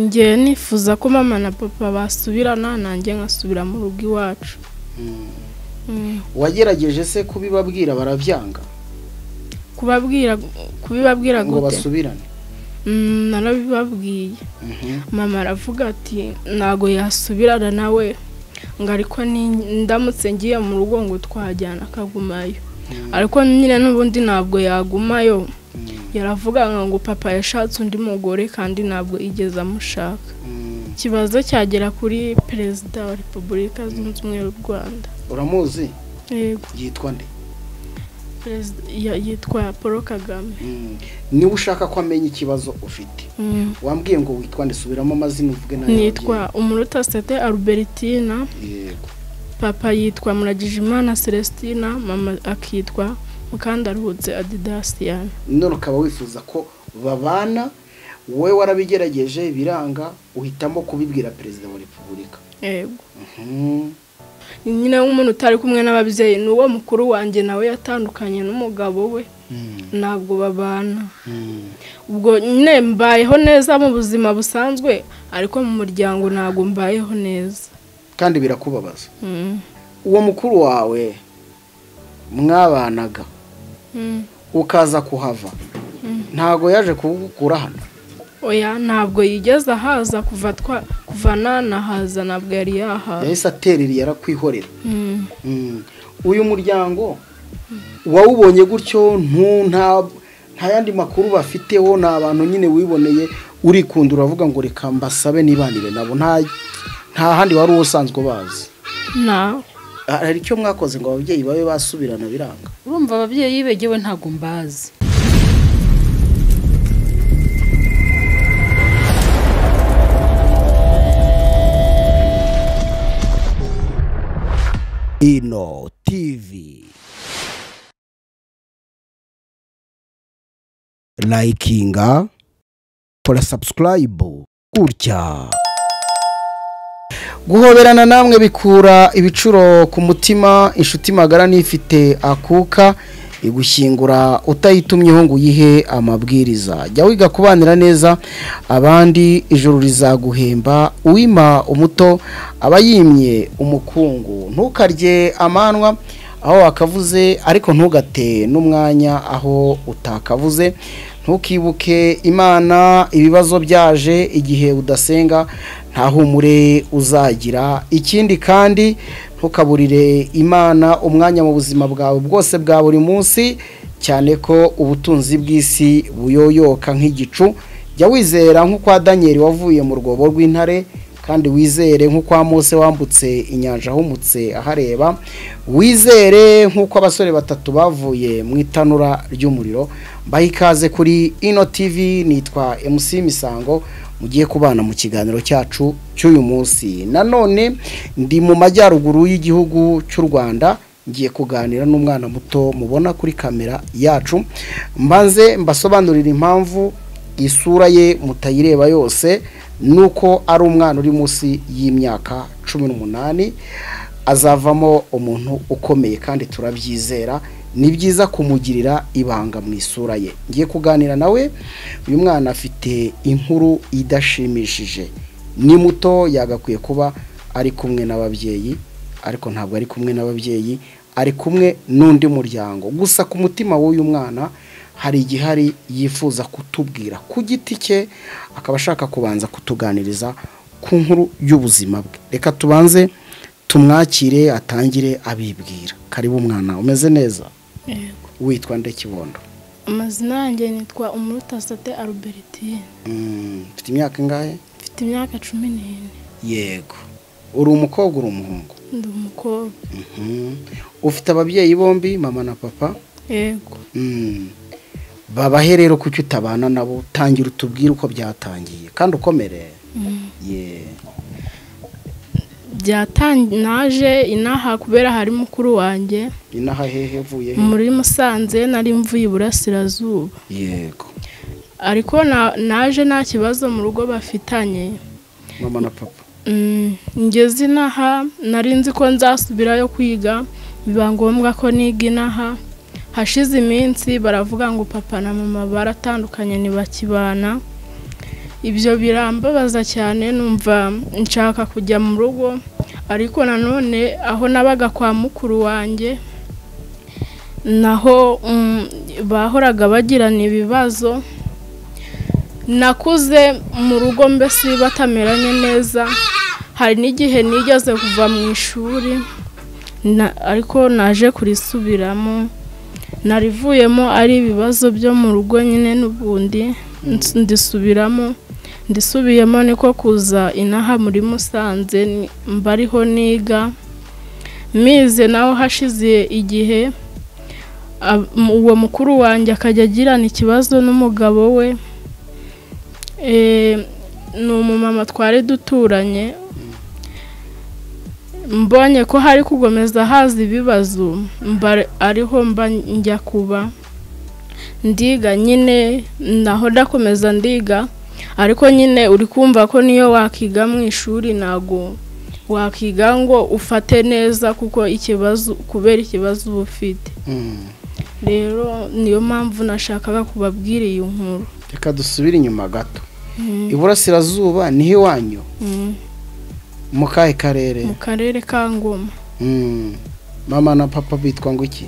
ngiye nifuza ko mama na papa basubirana nanjye nkasubira mu rugo iwacu. Wagerageje se kubibabwira baravyanga? Kubibabwira ngo basubirane? Narabibabwiye. Mama aravuga ati nago yasubirana nawe ngo ariko ndamutse ngiye mu rugo ngo twajyana akagumayo. Ariko nyine n'ubundi ntabwo yagumayo. Yaravuga ngo papa yashatse undi mugore kandi ntabwo igeze amushaka. Kibazo cyagera kuri Perezida wa Repubulika Zunze Ubumwe y'u Rwanda. Uramuzi? Yego. Yitwa nde? Yitwa Paul Kagame. Niba ushaka ko amenya ikibazo ufite, wambwiye ngo witwa nde? Subiramo amazina uvuge nayo. Nitwa Umurutase Albertina. Yego. Papa yitwa Muragijimana Celestina, mama akitwa Mukandaruhutse Adidasiana. None ukaba wifuza ko babana, wowe warabigerageje biranga, uhitamo kubibwira Perezida wa Repubulika? Yego. Nyine nk'umuntu utari kumwe n'ababyeyi n'uwo mukuru wanjye nawe yatandukanye n'umugabo we, ntabwo babana. Ubwo nyine mbayeho neza mu buzima busanzwe, ariko mu muryango ntabwo mbayeho neza. Kandi birakubabaza? Uwo mukuru wawe mwabanaga ukaza kuhava, ntago yaje kugukura hano? Oya, ntabwo yigeze haza kuva nanahaza, ntabwo yari yahaza. Yahise aterera yarakwihorera. Uyu muryango wawubonye gutyo, nta yandi makuru bafiteho, ni abantu nyine wiboneye urikunda uravuga ngo reka mbasabe nibanire nabo, nta handi wari usanzwe bazi? Hari icyo mwakoze ngo ababyeyi babe basubirana biranga? Urumva ababyeyi begewe ntago mbazi. Ino TV, likinga, kora subscribe gutya. Guhoberana namwe bikura ibicuro ku mutima, inshuti magara nifite akuka igushyingura utayitumyeho ngo uyihe amabwiriza. Jya wiga kubanira neza abandi, ijuru rizaguhemba. Uwima umuto aba yimye umukungu. Ntukarye amanwa aho wakavuze, ariko ntugate n'umwanya aho utakavuze. Ntukibuke Imana ibibazo byaje igihe udasenga, nta humure uzagira. Ikindi kandi ntukaburire Imana umwanya mu buzima bwawe bwose bwa buri munsi, cyane ko ubutunzi bw'isi buyoyoka nk'igicu. Jya wizera nk'uko Daniel wavuye mu rwobo rw'intare, kandi wizere nk'uko Mose wambutse inyanja ahumutse ahareba. Wizere nk'uko abasore batatu bavuye mu itanura ry'umuriro. Mbaha ikaze kuri Ino TV, nitwa MC Misango, mugiye kubana mu kiganiro cyacu cy'uyu munsi. Nanone ndi mu majyaruguru y'igihugu cy'u Rwanda, ngiye kuganira n'umwana muto mubona kuri kamera yacu. Mbanze mbasobanurira impamvu isura ye mutayireba yose, nuko ari umwana uri munsi y'imyaka 18, azavamo umuntu ukomeye kandi turabyizera. Ni byiza kumugirira ibanga mu isura ye. Ngiye kuganira nawe. Uyu mwana afite inkuru idashimishije, ni muto, yagakwiye kuba ari kumwe n'ababyeyi, ariko ntabwo ari kumwe n'ababyeyi, ari kumwe n'undi muryango. Gusa ku mutima w'uyu mwana hari igihari yifuza kutubwira ku giti cye, akaba ashaka kubanza kutuganiriza ku nkuru y'ubuzima bwe. Reka tubanze tumwakire atangire abibwira. Karibu mwana, umeze neza? Yego. Witwa nde kibondo? Amazina yanjye nitwa Umurutase Albertina. Ufite imyaka ingahe? Mfite imyaka 14. Yego. Uri umukobwa uri umuhungu? Ndi umukobwa. Ufite ababyeyi bombi, mama na papa? Yego. Babahe rero kuki utabana nabo, tangira utubwire uko byatangiye kandi ukomere. Naje inaha kubera hari mukuru wanjye. Inaha hehe vuye? Muri Musanze, nari mvuye Iburasirazuba. Yego. Ariko naje nta kibazo mu rugo bafitanye, mama na papa. Ngeze inaha nari nzi ko nzasubirayo kwiga, biba ngombwa ko niga inaha. Hashize iminsi baravuga ngo papa na mama baratandukanye ntibakibana. ibyo birambabaza cyane, numva nshaka kujya mu rugo, ariko nanone aho nabaga kwa mukuru wanjye naho bahoraga bagirana ibibazo, nakuze mu rugo mbese batameranye neza. Hari n'igihe nigeze kuva mu ishuri ariko naje kurisubiramo, narivuyemo ari ibibazo byo mu rugo nyine, n'ubundi ndisubiyemo niko kuza inaha muri Musanze mbariho niga mize. Naho hashize igihe uwo mukuru wanjye akajya agirana ikibazo n'umugabo we, ni umumama twari duturanye. Mbonye ko hari kugomeza haza ibibazo, ariho mba njya kuba ndiga nyine, naho ndakomeza ndiga, ariko nyine uri kumva ko niyo wakiga mu ishuri ntago wakiga ngo ufate neza, kuko kubera ikibazo uba ufite. Rero niyo mpamvu nashakaga kubabwira iyo nkuru. Reka dusubire inyuma gato. Iburasirazuba niho iwanyu? Mu kahe karere? Mu karere ka Ngoma. Mama na papa bitwa ngo iki?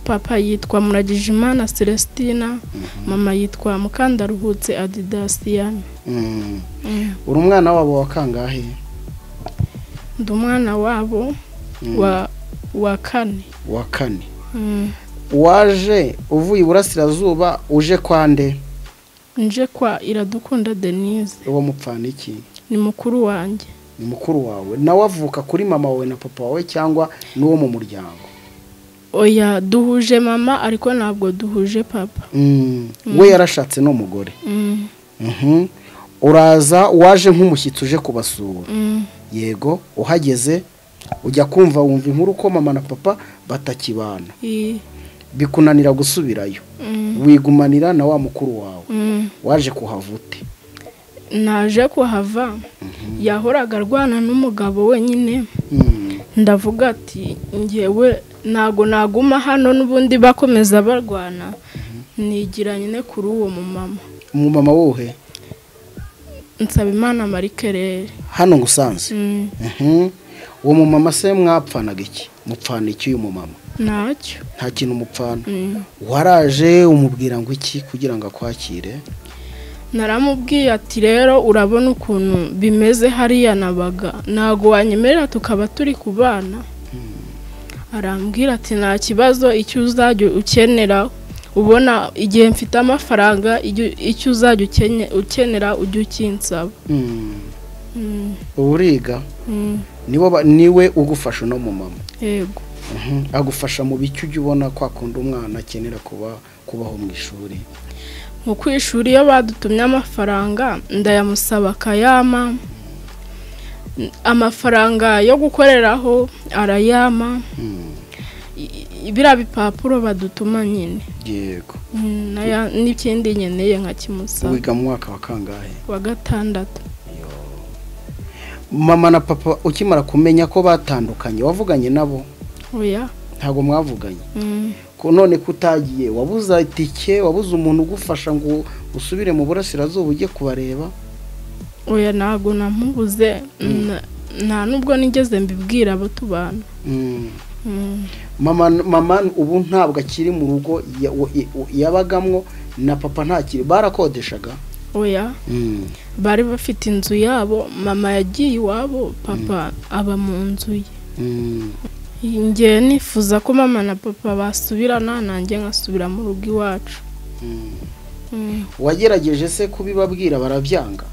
Papa yitwa Muragijimana Celestina, mama yitwa Mukandaruhutse Adidasiyana. Uri umwana wabo wa kangahe? Ndi umwana wabo wa kane. Wa kane. Waje uvuye iburasirazuba uje kwande? Nje kwa Iradukunda Denise. Uwo mupfana iki? Ni mukuru wanjye. Ni mukuru wawe. Nawe avuka kuri mama wawe na papa wawe cyangwa n'uwo mu muryango? Oya, duhuje mama ariko ntabwo duhuje papa. We yarashatse n'umugore. Uraza waje nk'umushyitsi uje kubasura. Yego, uhageze ujya kumva wumva inkuru ko mama na papa batakibana. Bikunanira gusubirayo. Wigumanira na wa mukuru wawe. Waje kuhavute? Naje kuhava, yahoraga arwana n'umugabo wenyine. Ndavuga ati ngewe ntago naguma hano n'ubundi bakomeza barwana, nigira nyine kuri uwo mumama. Umumama wohe? Nsabimana Marie Claire. Hano ngusanze? Uwo mumama se mwapfanaga iki? Mupfana iki uyu mumama? Ntacyo. Nta kintu mupfana. Waraje umubwira ngo iki kugira ngo akwakire? Naramubwiye ati rero urabona ukuntu bimeze hariya nabaga, ntago wanyemerera tukaba turi kubana. Arambwira ati nta kibazo, icyo uzajya ukenera, ubona igihe mfite amafaranga, icyo uzajya ukenera ujye ukinsaba. Uriga? Niwe ugufasha no mu mama? Yego. Agufasha mu bicyo ujya ubona kwa kundi umwana akenera kubaho mu ishuri? Mu kwishuri iyo badutumye amafaranga ndayamusaba akayama, amafaranga yo gukoreraho arayama, biriya bipapuro badutuma nyine. Yego. N'ikindi nkeneye nkakimusaba. Wiga mu mwaka wa kangahe? Wa 6. Mama na papa ukimara kumenya ko batandukanye wavuganye nabo? Oya. Ntago mwavuganye? None kutagiye wabuza itike, wabuza umuntu ugufasha ngo usubire mu burasirazuba ujye kubareba? Oya, ntago namubuze, nta nubwo nigeze mbibwira abo tubana. Mama ubu ntabwo akiri mu rugo yabagamwo, na papa ntakiri, barakodeshaga? Oya, bari bafite inzu yabo, mama yagiye iwabo, papa aba mu nzu ye. Ngiye nifuza ko mama na papa basubirana, nanjye nkasubira mu rugo iwacu. Wagerageje se kubibabwira barabyanga?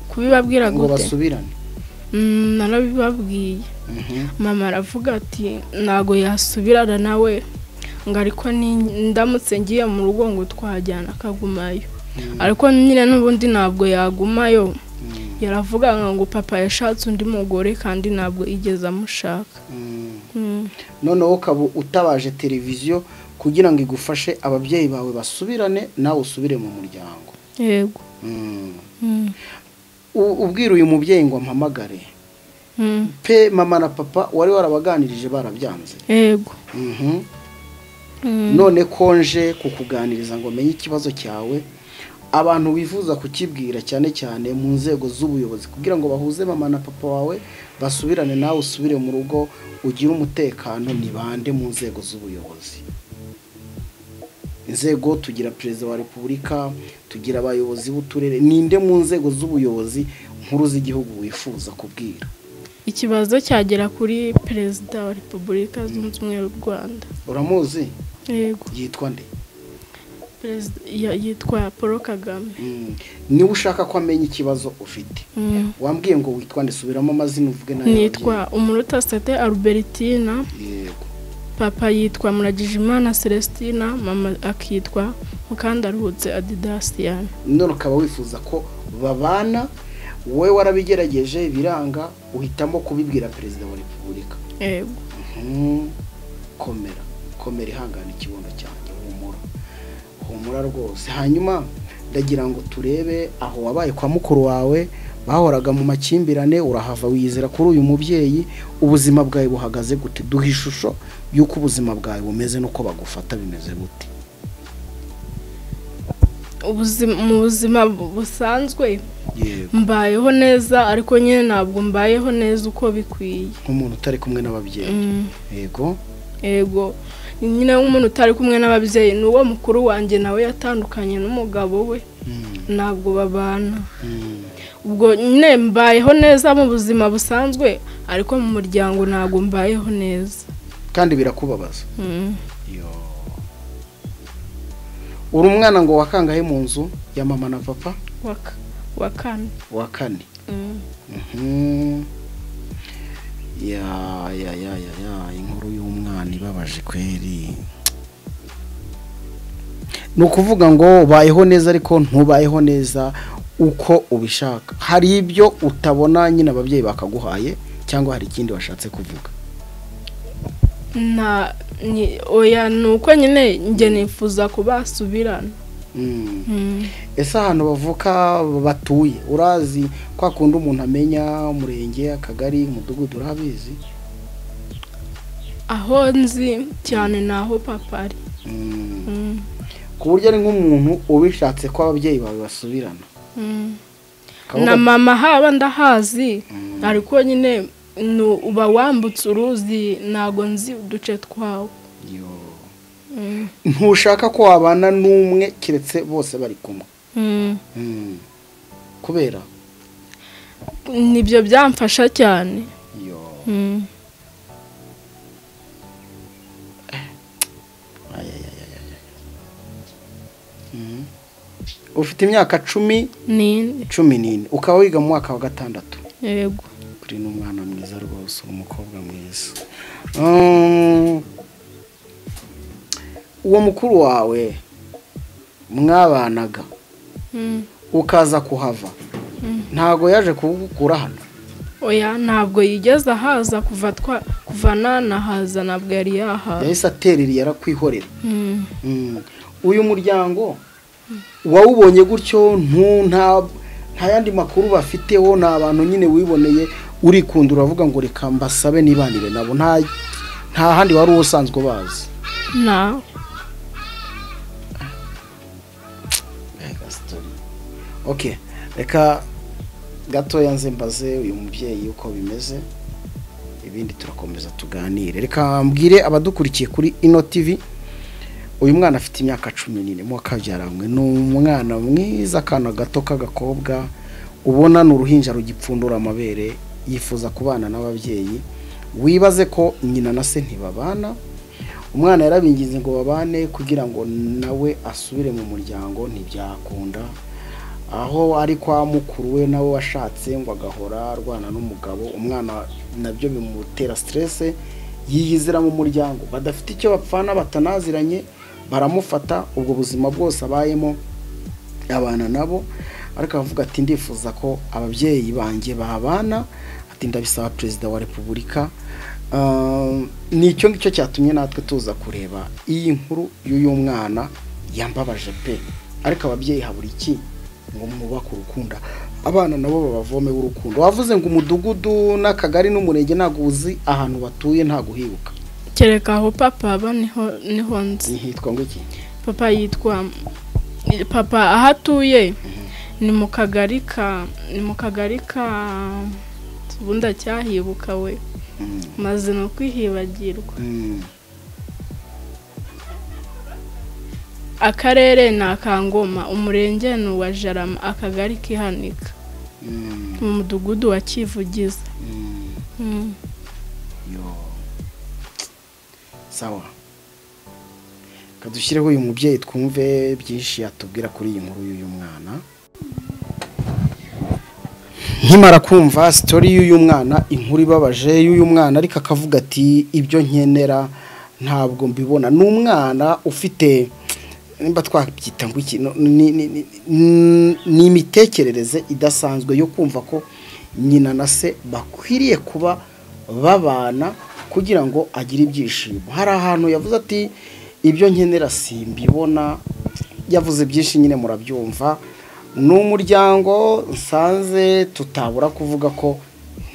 Kubibabwira ngo basubirane? Narabibabwiye. Mama aravuga ati ntago yasubirana nawe, ngo ariko ndamutse ngiye mu rugo ngo twajyana akagumayo, ariko nyine n'ubundi ntabwo yagumayo. Yaravuga ngo papa yashatse undi mugore kandi ntabwo igeze amushaka. Noneho ukaba utabaje televiziyo kugira ngo igufashe ababyeyi bawe basubirane nawe usubire mu muryango? Yego. Ubwira uyu mubyeyi ngo mpamagare pe mama na papa wari warabaganirije barabyanze? Yego. None konje kukuganiriza ngo menye ikibazo cyawe, abantu wifuza kukibwira cyane cyane mu nzego z'ubuyobozi kugira ngo bahuze mama na papa wawe basubirane nawe usubire mu rugo ugire umutekano, ni bande mu nzego z'ubuyobozi? Inzego tugira perezida wa repubulika, tugira abayobozi b'uturere, ninde mu nzego z'ubuyobozi nkuru z'igihugu wifuza kubwira? Ikibazo cyagera kuri perezida wa repubulika zunze ubumwe y'u Rwanda. Uramuzi? Yego. Yitwa nde? Yitwa Paul Kagame. Niba ushaka ko amenya ikibazo ufite, wambwiye ngo witwa nde? Subiramo amazina uvuge nayo. Nitwa Umurutasate Albertina. Yego. Papa yitwa Muragijimana Celestina, mama akitwa Mukandaruhutse Adidasiana. None ukaba wifuza ko babana, wowe warabigerageje biranga, uhitamo kubibwira perezida wa repubulika. Yego. Komera ihangana ikibondo cyanjye, humura rwose. Hanyuma ndagira ngo turebe aho wabaye kwa mukuru wawe, bahoraga mu makimbirane, urahava wizera kuri uyu mubyeyi, ubuzima bwawe buhagaze gute? Duha ishusho y'uko ubuzima bwawe bumeze n'uko bagufata bimeze gute? Mu buzima busanzwe mbayeho neza, ariko nyine ntabwo mbayeho neza uko bikwiye, nk'umuntu utari kumwe n'ababyeyi. Yego nyine nk'umuntu utari kumwe n'ababyeyi, n'uwo mukuru wanjye nawe yatandukanye n'umugabo we, ntabwo babana. Ubwo nyine mbayeho neza mu buzima busanzwe, ariko mu muryango ntabwo mbayeho neza. Kandi birakubabaza? Uri umwana ngo wakangahe mu nzu ya mama na papa? Wa kane. Inkuru y'umwana ibabaje kweri. Ni ukuvuga ngo ubayeho neza ariko ntubayeho neza uko ubishaka. Hari ibyo utabona nyine ababyeyi bakaguhaye, cyangwa hari ikindi washatse kuvuga? Oya, nuko nyine njye nifuza kubasubirana. Ese ahantu bavuka batuye urazi? Kwa kundi umuntu amenya umurenge, akagari, umudugudu, urabizi? Aho nzi cyane naho papa ari. Ku buryo ari nk'umuntu ubishatse ko ababyeyi bawe basubirana. Na mama haba ndahazi, ariko nyine uba wambutse uruzi, ntago nzi uduce twawe. Ntushaka ko wabana n'umwe kiretse bose bari kumwe? Kubera nibyo byamfasha cyane. Ufite imyaka 14, ukaba wiga mu mwaka wa 6. Yego. Kuri n'umwana mwiza rwose, umukobwa mwiza. Uwo mukuru wawe mwabanaga, ukaza kuhava, ntago yaje kugukura hano? Oya, ntabwo yigeze ahaza kuva nanahaza, ntabwo yari yahaza. Yahise aterera, yarakwihorera. Uyu muryango wawubonye gutyo, nta yandi makuru bafiteho, ni abantu nyine wiboneye urikunda uravuga ngo reka mbasabe nibanire nabo, nta handi wari usanzwe bazi? Okay, reka gatoya nze mbaze uyu mubyeyi uko bimeze, ibindi turakomeza tuganire. Reka mbwire abadukurikiye kuri Ino TV, uyu mwana afite imyaka 14 mu kabyaranywe, ni umwana mwiza, kana gato k'agakobwa, ubona n'uruhinja rugipfundura amabere, yifuza kubana n'ababyeyi. Wibaze ko nyina na se ntibabana, umwana yarabinginze ngo babane kugira ngo nawe asubire mu muryango, ntibyakunda. Aho ari kwa mukuru we nawe washatse ngo agahora arwana n'umugabo, umwana nabyo bimutera stress, yiyizira mu muryango, badafite icyo bapfana, batanaziranye, baramufata. Ubwo buzima bwose abayemo abana nabo, ariko avuga ati ndifuza ko ababyeyi banjye babana, ati ndabisaba perezida wa repubulika. Nicyo ngicyo cyatumye natwe tuza kureba iyi nkuru y'uyu mwana, yambabaje pe. Ariko ababyeyi habura iki ngo mwubake urukundo, abana nabo babavome urukundo. Wavuze ngo umudugudu n'akagari n'umurenge ntago uzi ahantu batuye, ntago uhibuka? Kereka aho papa aba niho nzi. Hitwa ngo iki? Papa yitwa papa aho atuye ni mu kagari ka ubundi acyahibuka we maze no kwihibagirwa. Akarere ni akangoma, umurenge ni uwa Jarama, akagari kihanika mu mudugudu wa Kivugiza. Sawa, kadushyireho uyu mubyeyi twumve byinshi yatubwira kuri iyi nkuru y'uyu mwana. Nkimara kumva story y'uyu mwana, inkuru ibabaje y'uyu mwana, ariko akavuga ati ibyo nkenera ntabwo mbibona. N'umwana ufite nimba twabyita ngo iki ni imitekerereze idasanzwe yo kumva ko nyina na se bakwiriye kuba babana kugira ngo agire ibyishimo. Hari ahantu yavuze ati ibyo nkenera simbibona, yavuze byinshi nyine murabyumva. N'umuryango nsanze tutabura kuvuga ko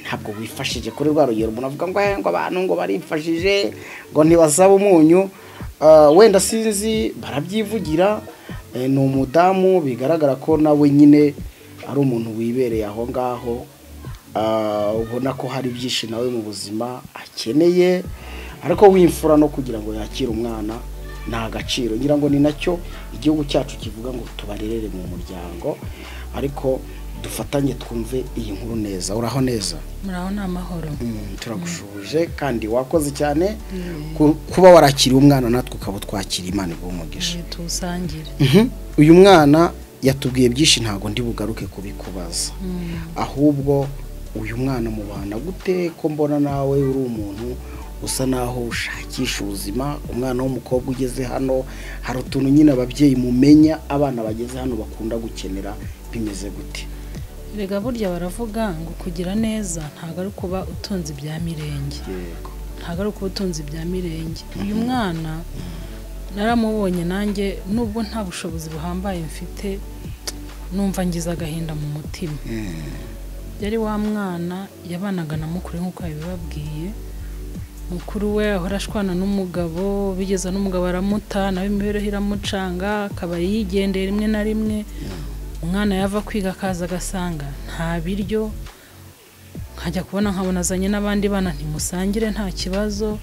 ntabwo wifashije kuri rwa rugero. Umuntu avuga ngo abantu ngo barifashije ngo ntibasaba umunyu, wenda sinzi barabyivugira. Ni umudamu bigaragara ko nawe nyine ari umuntu wibereye aho ngaho, ubona ko hari byinshi nawe mu buzima akeneye, ariko wimfura no kugira ngo yakire umwana nta gaciro. ngira ngo ni nacyo igihugu cyacu kivuga ngo tubarerere mu muryango. Ariko dufatanye twumve iyi nkuru neza. Uraho neza? Muraho na mahoro. Turagushuje kandi wakoze cyane kuba warakiriye umwana, natwe ukaba twakira. Imana igumugisha tusangire. Uyu mwana yatubwiye byinshi, ntago ndi bugaruke kubikubaza. Ahubwo uyu mwana mubana gute? Ko mbona nawe uri umuntu usa naho ushakisha ubuzima. Umwana w'umukobwa ugeze hano, hari utuntu nyine ababyeyi mumenya abana bageze hano bakunda gukenera, bimeze gute? Rega burya baravuga ngo kugira neza ntago ari kuba utunze ibya mirenge. Ntago ari kuba utunze ibya mirenge. Uyu mwana naramubonye nanjye, nubwo nta bushobozi buhambaye mfite, numva ngize agahinda mu mutima. Yari wa mwana yabanaga na mukuru nk'uko yabibabwiye. Mukuru we ahora ashwana n'umugabo, bigeza n'umugabo aramuta, nawe imibereho iramucanga, akaba yigendera rimwe na rimwe. Umwana yava kwiga akaza agasanga nta biryo, nkajya kubona nkabona azanye n'abandi bana, ntimusangire nta kibazo.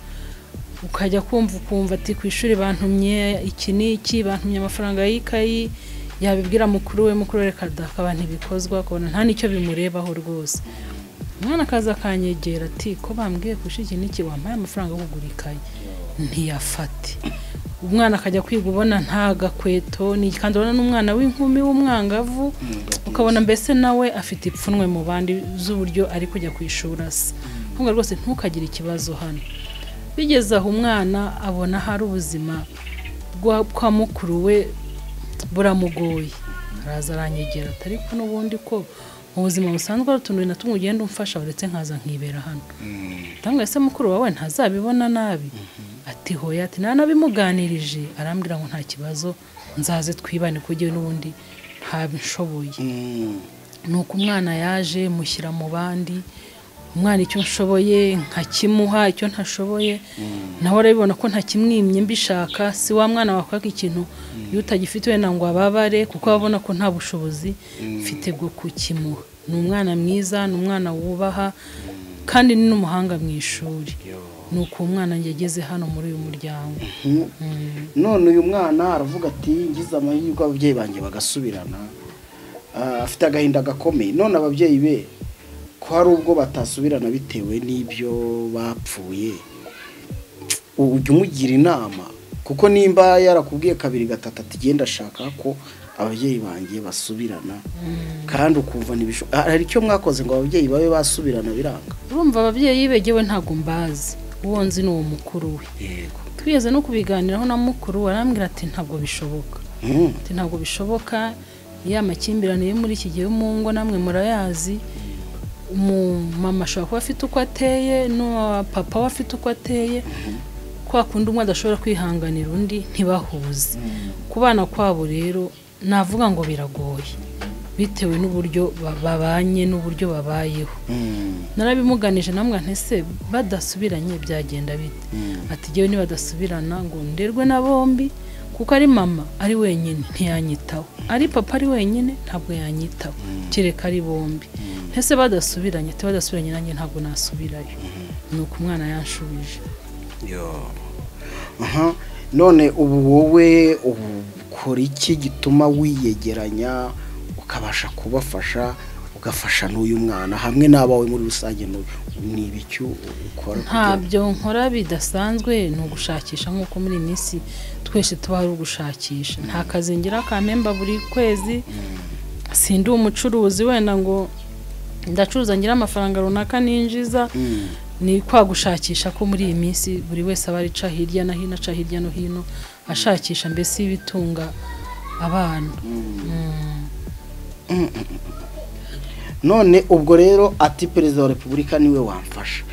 Ukajya kumva ati ku ishuri bantumye iki n'iki, bantumye amafaranga y'ikayi, yabibwira mukuru we, mukuru we reka akaba ntibikozwa, akabona nta nicyo bimurebaho rwose. Umwana akaza akanyegera ati ko bambwiye ku ishuri iki n'iki, wampaye amafaranga yo kugura ikayi, ntiyafate. Umwana akajya kwiga ubona nta gakweto, kandi ubona n'umwana w'inkumi w'umwangavu, ukabona mbese nawe afite ipfunwe mu bandi z'uburyo ari kujya ku ishuri asa. Nkuko rwose ntukagire ikibazo hano. Bigeze aho umwana abona hari ubuzima kwa mukuru we buramugoye, araza aranyegera ati ariko n'ubundi ko mu buzima busanzwe ari utuntu na tumwe ugenda umfasha, uretse nkaza nkibera hano. Ndamubwira se mukuru wawe ntazabibona nabi? Ati hoya, ati nanabimuganirije arambwira ngo nta kibazo, nzaze twibane kugiye n'ubundi ntabishoboye. Nuko umwana yaje mushyira mu bandi, umwana icyo nshoboye nkakimuha, icyo ntashoboye nawe arabibona ko ntakimwimye mbishaka. Si wa mwana wakwaka ikintu iyo utagifite wenda ngo ababare, kuko abona ko nta bushobozi mfite bwo kukimuha. Ni umwana mwiza, ni umwana wubaha, kandi ni n'umuhanga mu ishuri. Nuko umwana yageze hano muri uyu muryango. None uyu mwana aravuga ati ngize amahirwe ababyeyi banjye bagasubirana, afite agahinda gakomeye. None ababyeyi be ko hari ubwo batasubirana bitewe n'ibyo bapfuye, ujya umugira inama? Kuko nimba yarakubwiye kabiri gatatu ati genda ashaka ko ababyeyi banjye basubirana, kandi ukumva hari icyo mwakoze ngo ababyeyi babe basubirana biranga? Urumva ababyeyi begewe ntago mbazi, uwo nzi ni uwo mukuru we. Yego. Twigeze no kubiganiraho na mukuru we, arambwira ati ntabwo bishoboka. Ati ntabwo bishoboka, ya makimbirane yo muri iki gihe mu ngo namwe murayazi. Mama ashobora kuba afite uko ateye, no papa we afite uko ateye, kwa kundi umwe adashobora kwihanganira undi ntibahuze. Ku bana kwabo rero navuga ngo biragoye, bitewe n'uburyo babanye n'uburyo babayeho. Narabimuganije namwe ntese badasubiranye byagenda bite? Ati jewe nibadasubirana ngo nderwe na bombi, kuko ari mama ari wenyine ntiyanyitaho, ari papa ari wenyine ntabwo yanyitaho, kereka ari bombi. Ese badasubiranye nanjye ntabwo nasubirayo. Nuko umwana yanshubije. None ubu wowe ukora iki gituma wiyegeranya ukabasha kubafasha ugafasha n'uyu mwana hamwe n'abawe muri rusange? Ni ibiki ukora? Ntabyo nkora bidasanzwe, ni ugushakisha nk'uko muri iyi minsi twese tuba ari ugushakisha. Nta kazi ngira kampemba buri kwezi, sindi umucuruzi wenda ngo ndacuruza ngira amafaranga runaka ninjiza. Ni kwa gushakisha ko muri iyi minsi buri wese aba ari hirya no hino ashakisha mbese ibitunga abana. None ubwo rero ati Perezida wa Repubulika niwe wamfasha,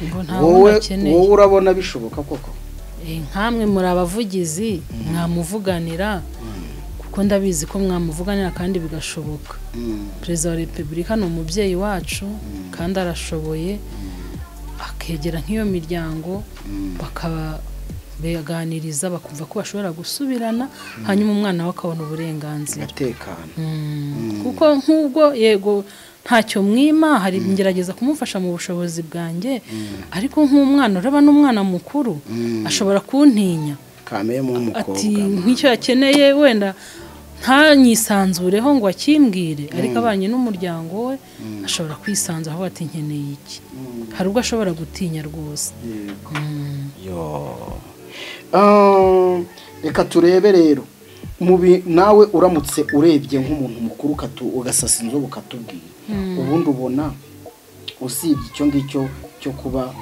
wowe urabona bishoboka koko? Nkamwe muri abavugizi mwamuvuganira, kuko ndabizi ko mwamuvuganira kandi bigashoboka. Perezida wa Repubulika ni umubyeyi wacu kandi arashoboye, akegera nk'iyo miryango bakabaganiriza bakumva ko bashobora gusubirana, hanyuma umwana we akabona uburenganzira. Kuko nk'ubwo yego ntacyo mwima, hari ngerageza kumufasha mu bushobozi bwanjye, ariko nk'umwana uraba n'umwana mukuru ashobora kuntinya ati nk'icyo yakeneye wenda ntanyisanzureho ngo akimbwire, ariko abanye n'umuryango we ashobora kwisanzuraho ati nkeneye iki. Hari ubwo ashobora gutinya rwose. Reka turebe rero nawe uramutse urebye nk'umuntu mukuru ugasasa inzobe ukatubwira, ubundi ubona usibye icyo ngicyo cyo kuba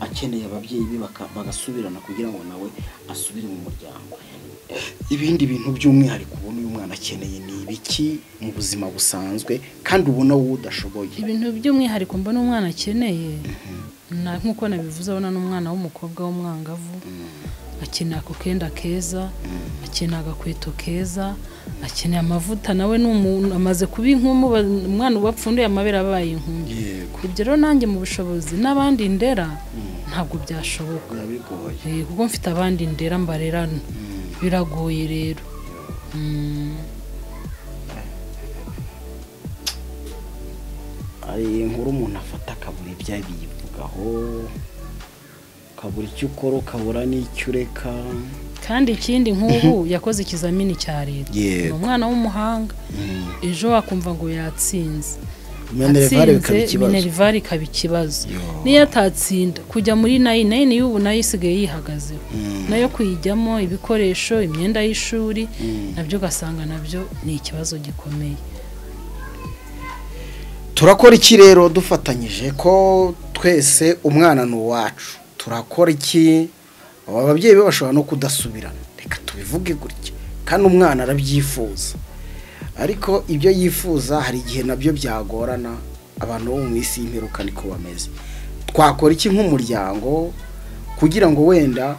akeneye ababyeyi be bagasubirana kugira ngo nawe asubire mu muryango, ibindi bintu by'umwihariko ubona uyu mwana akeneye ni ibiki mu buzima busanzwe kandi ubona wowe udashoboye? Ibintu by'umwihariko mbona umwana akeneye nk'uko nabivuze, abona n'umwana w'umukobwa w'umwangavu akeneye ako kenda keza, akeneye agakweto keza, akeneye amavuta. Nawe n'umuntu amaze kuba inkumu, umwana ubapfunduye amabere abaye inkumu. Ibyo rero nanjye mu bushobozi n'abandi ndera ntabwo byashoboka, kuko mfite abandi ndera mbarerana, biragoye rero. Ari inkuru umuntu afata akabura ibyo biyivugaho, ukabura icyo ukora ukabura n'icyo ureka. Kandi ikindi nk'ubu yakoze ikizamini cya leta, ni umwana w'umuhanga, ejo wakumva ngo yatsinze, Minerval ikaba ikibazo. Niyo atatsinda kujya muri nayini y'ubu nayo isigaye yihagazeho, nayo kuyijyamo, ibikoresho, imyenda y'ishuri, nabyo ugasanga nabyo ni ikibazo gikomeye. Turakora iki rero dufatanyije ko twese umwana ni uwacu? Turakora iki? Ababyeyi be bashobora no kudasubirana, reka tubivuge gutya, kandi umwana arabyifuza, ariko ibyo yifuza hari igihe nabyo byagorana. Abantu bo mu minsi y'imperuka niko bameze. Twakora iki nk'umuryango kugira ngo wenda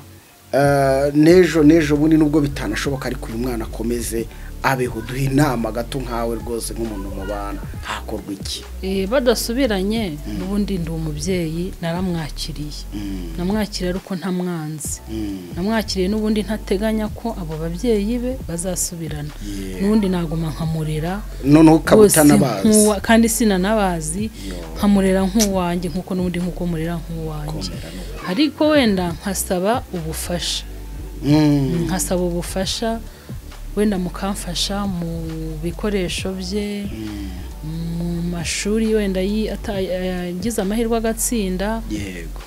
nejo bundi nubwo bitanashoboka ariko uyu mwana akomeze abeho? Duhe inama gato nkawe rwose nk'umuntu mu bana, hakorwa iki? Badasubiranye n'ubundi ndi umubyeyi, naramwakiriye, namwakiriye ariko ntamwanzi, namwakiriye n'ubundi ntateganya ko abo babyeyi be bazasubirana. N'ubundi naguma nkamurera, noneho ukabutanabazi kandi sinanabazi, nkamurera nk'uwanjye nk'uko n'ubundi nk'uko murera nk'uwanjye, ariko wenda nkasaba ubufasha, wenda mukamfasha mu bikoresho bye, mu mashuri wenda yagize amahirwe agatsinda,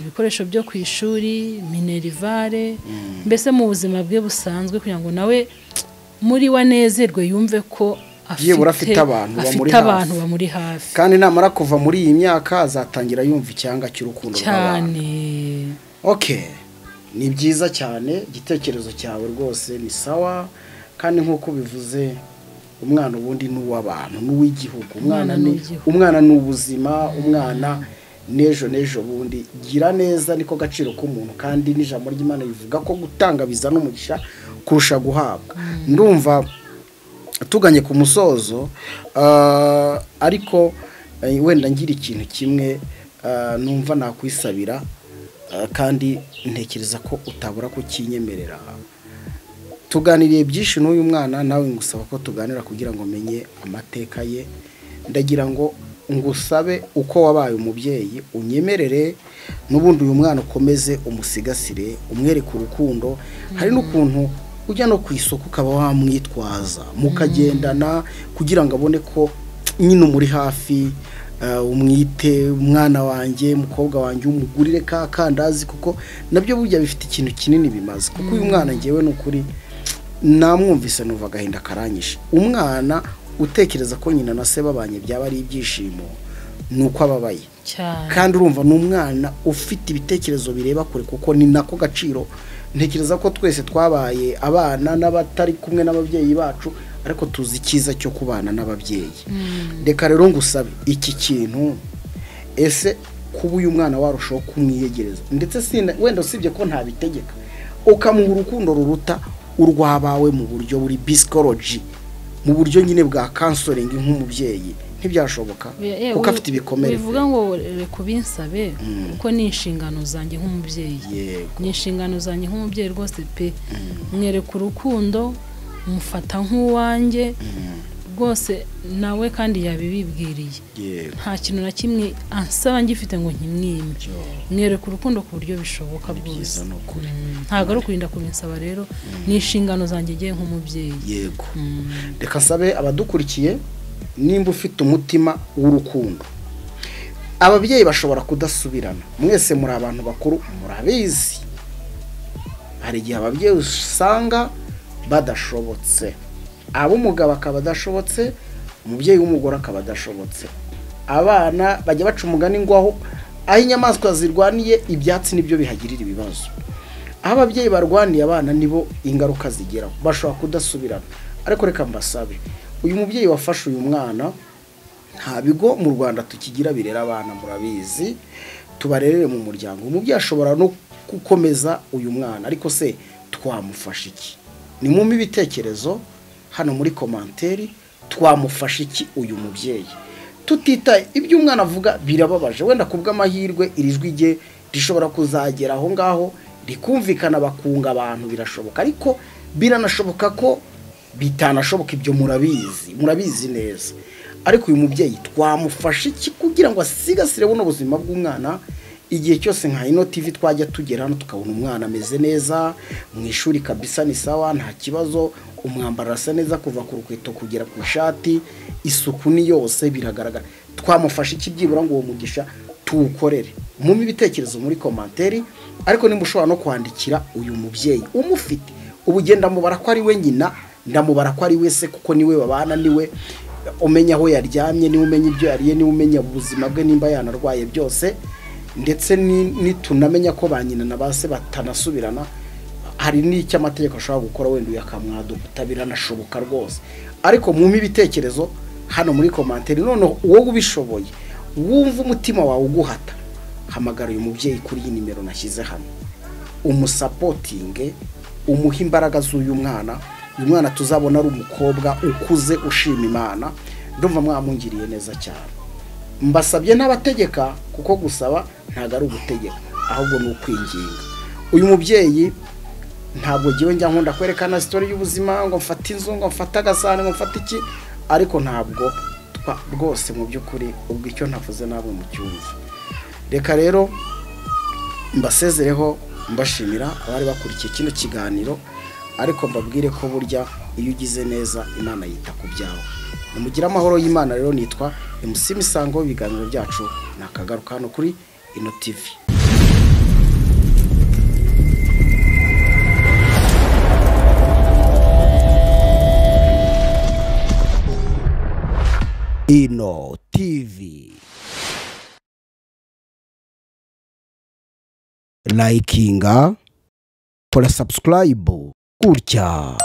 ibikoresho byo ku ishuri, Minerval, mbese mu buzima bwe busanzwe, kugira ngo nawe muri wanezerwe yumve ko afite abantu bamuri hafi, kandi namara kuva muri iyi myaka azatangira yumva icyanga cy'urukundo rw'abantu. Ni byiza cyane, igitekerezo cyawe rwose ni sawa, kandi nk'uko bivuze umwana ubundi ni uw'abantu, n'uw'igihugu. Umwana ni ubuzima, umwana nejo bundi. Gira neza niko gaciro k'umuntu, kandi n'ijambo ry'Imana rivuga ko gutanga bizana umugisha kurusha guhabwa. Ndumva tuganye ku musozo, ariko wenda ngira ikintu kimwe numva nakwisabira, kandi ntekereza ko utabura kukinyemerera. tuganiriye byinshi n'uyu mwana nawe ngusaba ko tuganira kugira ngo menye amateka ye ndagira ngo ngusabe uko wabaye umubyeyi unyemerere n'ubundi uyu mwana ukomeze umusigasire umwereke urukundo hari n'ukuntu ujya no ku isoko ukaba wamwitwaza mukagendana kugira ngo abone ko nyine umuri hafi umwite umwana wanjye mukobwa wanjye umugurire ka kandazi kuko nabyo burya bifite ikintu kinini bimaze kuko uyu mwana ngewe n'ukuri namwumvise nuva agahinda karanyishe umwana utekereza ko nyina na se babanye byaba ari ibyishimo nuko ababaye kandi urumva n'umwana ufite ibitekerezo bireba kure kuko ni nako gaciro ntekereza ko twese twabaye abana n'abatari kumwe n'ababyeyi bacu ariko tuzi icyiza cyo kubana n'ababyeyi reka rero ngusabe iki kintu ese kuba uyu mwana warushaho kumwiyegereza ndetse wenda usibye ko ntabitegeka ukamuha urukundo ruruta urwabawe mu buryo buri psychology mu buryo nyine bwa counseling nk'umubyeyi ntibyashoboka kuko afite ibikomere bivuga ngo kubinsabe kuko ni inshingano zanjye nk'umubyeyi ni inshingano zanjye nk'umubyeyi rwose pe mwereka urukundo mufata nk'uwanjye rwose nawe kandi yabibibwiriye nta kintu na kimwe ansaba ngifite ngo nkimwime mwereka urukundo ku buryo bishoboka bwose ntabwo ari ukurinda kubinsaba rero ni inshingano zanjye ngiye nk'umubyeyi yego reka nsabe abadukurikiye nimba ufite umutima w'urukundo ababyeyi bashobora kudasubirana mwese muri abantu bakuru murabizi hari igihe ababyeyi usanga badashobotse ab'umugabo akaba adashobotse umubyeyi w'umugore akaba adashobotse abana bajya baca umugani ngo aho inyamaswa zirwaniye ibyatsi nibyo bihagirira ibibazo aho ababyeyi barwaniye abana nibo ingaruka zigeraho bashobora kudasubirana ariko reka mbasabe uyu mubyeyi wafashe uyu mwana nta bigo mu Rwanda tukigira birera abana murabizi tubarerere mu muryango umubyeyi ashobora no gukomeza uyu mwana ariko se twamufasha iki ni mu ibitekerezo hano muri komanteri twamufasha iki uyu mubyeyi tutitaye ibyo umwana avuga birababaje wenda kubw'amahirwe irijwi rye rishobora kuzagera aho ngaho rikumvikana bakunga abantu birashoboka ariko biranashoboka ko bitanashoboka ibyo murabizi neza ariko uyu mubyeyi twamufasha iki kugira ngo asigasire buno buzima bw'umwana igihe cyose nka ino TV twajya tugera hano tukabona umwana ameze neza mu ishuri kabisa ni sawa nta kibazo umwambaro arasa neza kuva ku rukweto kugera ku ishati isuku ni yose biragaragara twamufasha iki byibura ngo uwo mugisha tuwukorere mu ibitekerezo muri komanteri ariko nimba ushobora no kwandikira uyu mubyeyi umufite ubugenda mubara ko ari we nyina ndamubara ko ari we se kuko niwe babana niwe umenya aho yaryamye niwe umenya ibyo yariye niwe umenya ubuzima bwe nimba yanarwaye byose ndetse nitunamenya ko ba nyina na base batanasubirana hari n'icyo amategeko ashobora gukora wenda uyakamwaduta biranashoboka rwose ariko mu ibitekerezo hano muri komanteri none wowe ubishoboye wumva umutima wawe uguhata hamagara uyu mubyeyi kuri iyi nimero nashyize hano umusapotinge umuha imbaraga z'uyu mwana uyu mwana tuzabona ari umukobwa ukuze ushima Imana ndumva mwamungiriye neza cyane mbasabye n'abategeka kuko gusaba ntago ari ugutegeka ahubwo ni ukwinginga uyu mubyeyi ntabwo giwe njya nkunda kwerekana story y'ubuzima ngo mfata inzu ngo mfata agasane ngo mfata iki ariko ntabwo rwose mu by'ukuri ubwo icyo ntavuze nabwo mu cyumva reka rero mbasezereho mbashimira abari bakurikiye kino kiganiro ariko mbabwire ko burya iyo ugize neza Imana yita ku byawe nimugira amahoro y'Imana rero nitwa MC Misango ibiganiro byacu nakagaruka hano kuri ino TV Ino TV likinga, kora subscribe gutya.